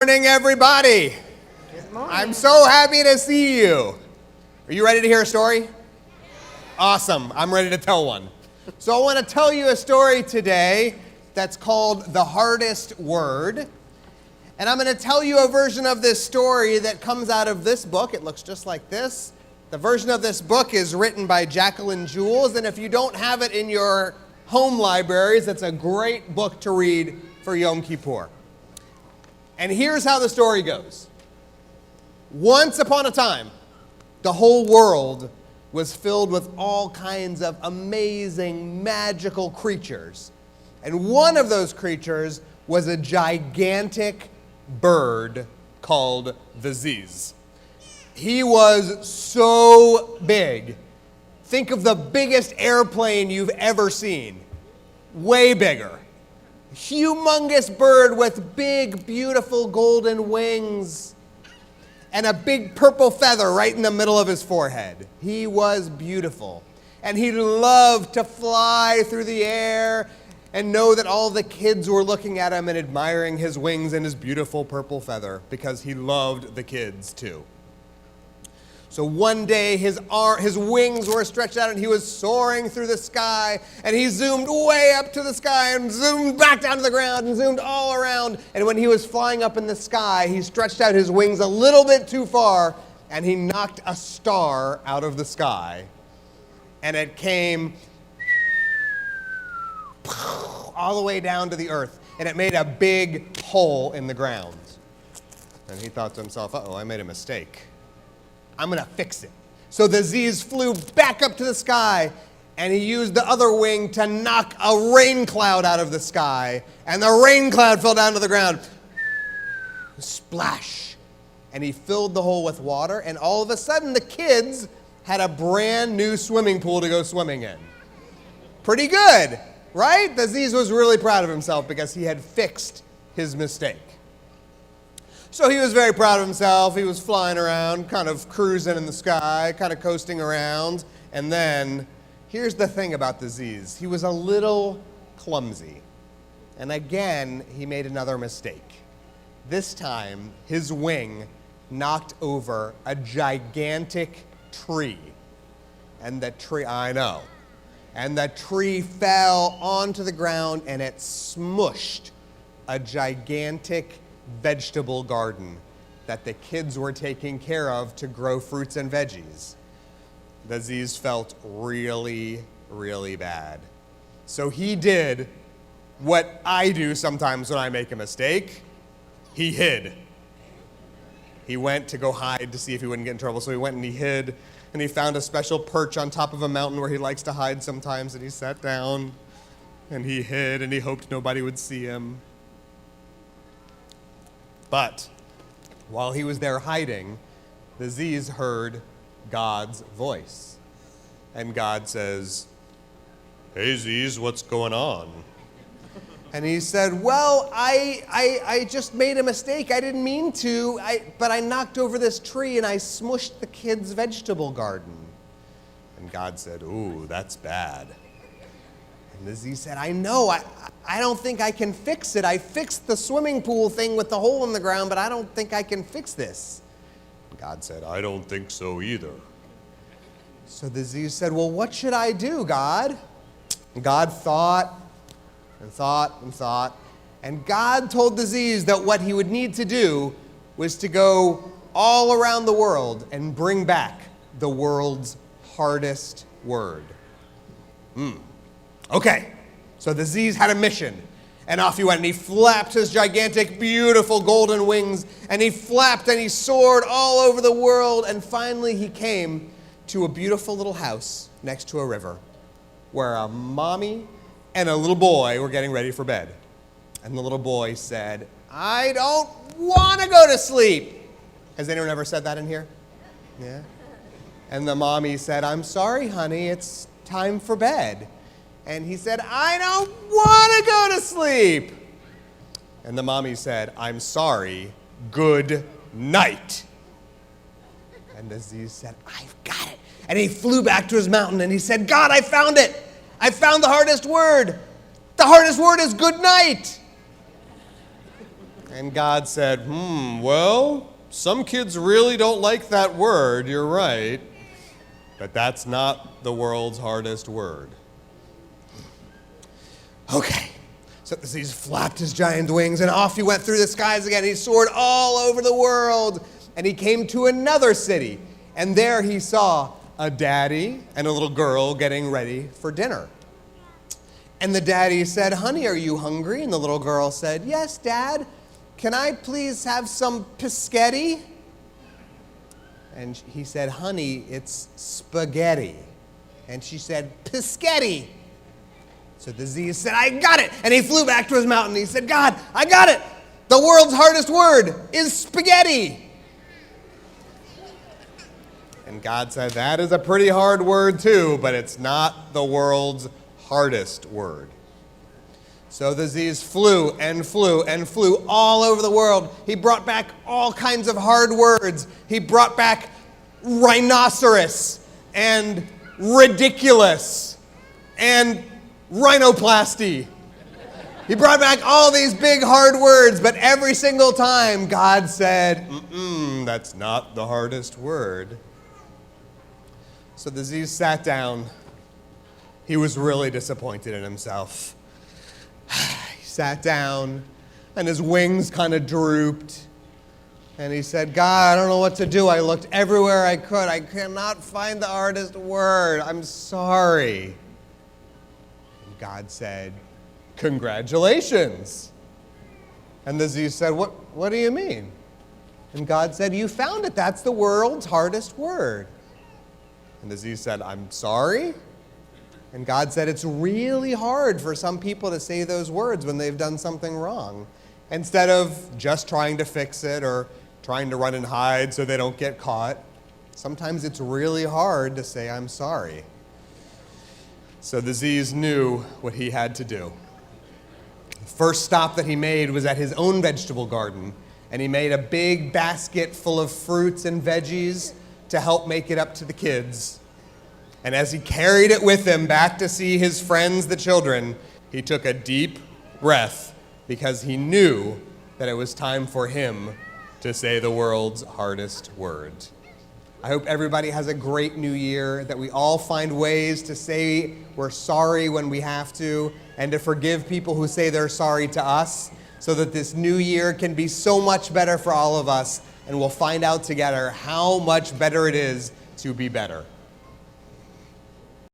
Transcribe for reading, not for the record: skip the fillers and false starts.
Morning, everybody. Good morning. I'm so happy to see you. Are you ready to hear a story? Awesome. I'm ready to tell one. So I want to tell you a story today that's called The Hardest Word. And I'm going to tell you a version of this story that comes out of this book. It looks just like this. The version of this book is written by Jacqueline Jules. And if you don't have it in your home libraries, it's a great book to read for Yom Kippur. And here's how the story goes. Once upon a time, the whole world was filled with all kinds of amazing, magical creatures. And one of those creatures was a gigantic bird called the Ziz. He was so big. Think of the biggest airplane you've ever seen. Way bigger. Humongous bird with big, beautiful golden wings and a big purple feather right in the middle of his forehead. He was beautiful. And he loved to fly through the air and know that all the kids were looking at him and admiring his wings and his beautiful purple feather because he loved the kids too. So one day his wings were stretched out and he was soaring through the sky, and he zoomed way up to the sky and zoomed back down to the ground and zoomed all around. And when he was flying up in the sky, he stretched out his wings a little bit too far and he knocked a star out of the sky. And it came all the way down to the earth, and it made a big hole in the ground. And he thought to himself, uh-oh, I made a mistake. I'm going to fix it. So the Ziz flew back up to the sky, and he used the other wing to knock a rain cloud out of the sky, and the rain cloud fell down to the ground. Splash. And he filled the hole with water, and all of a sudden the kids had a brand new swimming pool to go swimming in. Pretty good, right? The Ziz was really proud of himself because he had fixed his mistake. So he was very proud of himself. He was flying around, kind of cruising in the sky, kind of coasting around. And then, here's the thing about the Ziz. He was a little clumsy. And again, he made another mistake. This time, his wing knocked over a gigantic tree. And the tree, I know. And the tree fell onto the ground and it smushed a gigantic vegetable garden that the kids were taking care of to grow fruits and veggies. The Ziz felt really, really bad. So he did what I do sometimes when I make a mistake. He hid. He went to go hide to see if he wouldn't get in trouble. So he went and he hid, and he found a special perch on top of a mountain where he likes to hide sometimes, and he sat down and he hid and he hoped nobody would see him. But while he was there hiding, the Ziz heard God's voice. And God says, "Hey Ziz, what's going on?" And he said, "Well, I just made a mistake. I didn't mean to, but I knocked over this tree and I smushed the kids' vegetable garden." And God said, "Ooh, that's bad." And the Ziz said, "I know, I don't think I can fix it. I fixed the swimming pool thing with the hole in the ground, but I don't think I can fix this." And God said, "I don't think so either." So the Ziz said, "Well, what should I do, God?" And God thought and thought and thought. And God told the Ziz that what he would need to do was to go all around the world and bring back the world's hardest word. Okay, so the Ziz had a mission, and off he went, and he flapped his gigantic, beautiful golden wings, and he flapped and he soared all over the world, and finally he came to a beautiful little house next to a river, where a mommy and a little boy were getting ready for bed. And the little boy said, "I don't want to go to sleep." Has anyone ever said that in here? Yeah? And the mommy said, "I'm sorry, honey, it's time for bed." And he said, "I don't want to go to sleep." And the mommy said, "I'm sorry, good night." And the Ziz said, "I've got it." And he flew back to his mountain and he said, "God, I found it. I found the hardest word. The hardest word is good night." And God said, well, some kids really don't like that word, you're right. But that's not the world's hardest word. Okay. So he flapped his giant wings, and off he went through the skies again. He soared all over the world, and he came to another city. And there he saw a daddy and a little girl getting ready for dinner. And the daddy said, honey, are you hungry? And the little girl said, yes, Dad. Can I please have some biscotti? And he said, honey, it's spaghetti. And she said, biscotti. So the Z said, I got it. And he flew back to his mountain. He said, God, I got it. The world's hardest word is spaghetti. And God said, that is a pretty hard word too, but it's not the world's hardest word. So the Z's flew and flew and flew all over the world. He brought back all kinds of hard words. He brought back rhinoceros and ridiculous and rhinoplasty. He brought back all these big hard words, but every single time God said, that's not the hardest word. So the Z sat down. He was really disappointed in himself. He sat down, and his wings kind of drooped. And he said, God, I don't know what to do. I looked everywhere I could. I cannot find the hardest word. I'm sorry. And God said, congratulations. And the Z said, what do you mean? And God said, you found it. That's the world's hardest word. And the Z said, I'm sorry. And God said, it's really hard for some people to say those words when they've done something wrong. Instead of just trying to fix it or trying to run and hide so they don't get caught, sometimes it's really hard to say, I'm sorry. So the Z's knew what he had to do. The first stop that he made was at his own vegetable garden, and he made a big basket full of fruits and veggies to help make it up to the kids. And as he carried it with him back to see his friends, the children, he took a deep breath because he knew that it was time for him to say the world's hardest word. I hope everybody has a great new year, that we all find ways to say we're sorry when we have to, and to forgive people who say they're sorry to us, so that this new year can be so much better for all of us, and we'll find out together how much better it is to be better.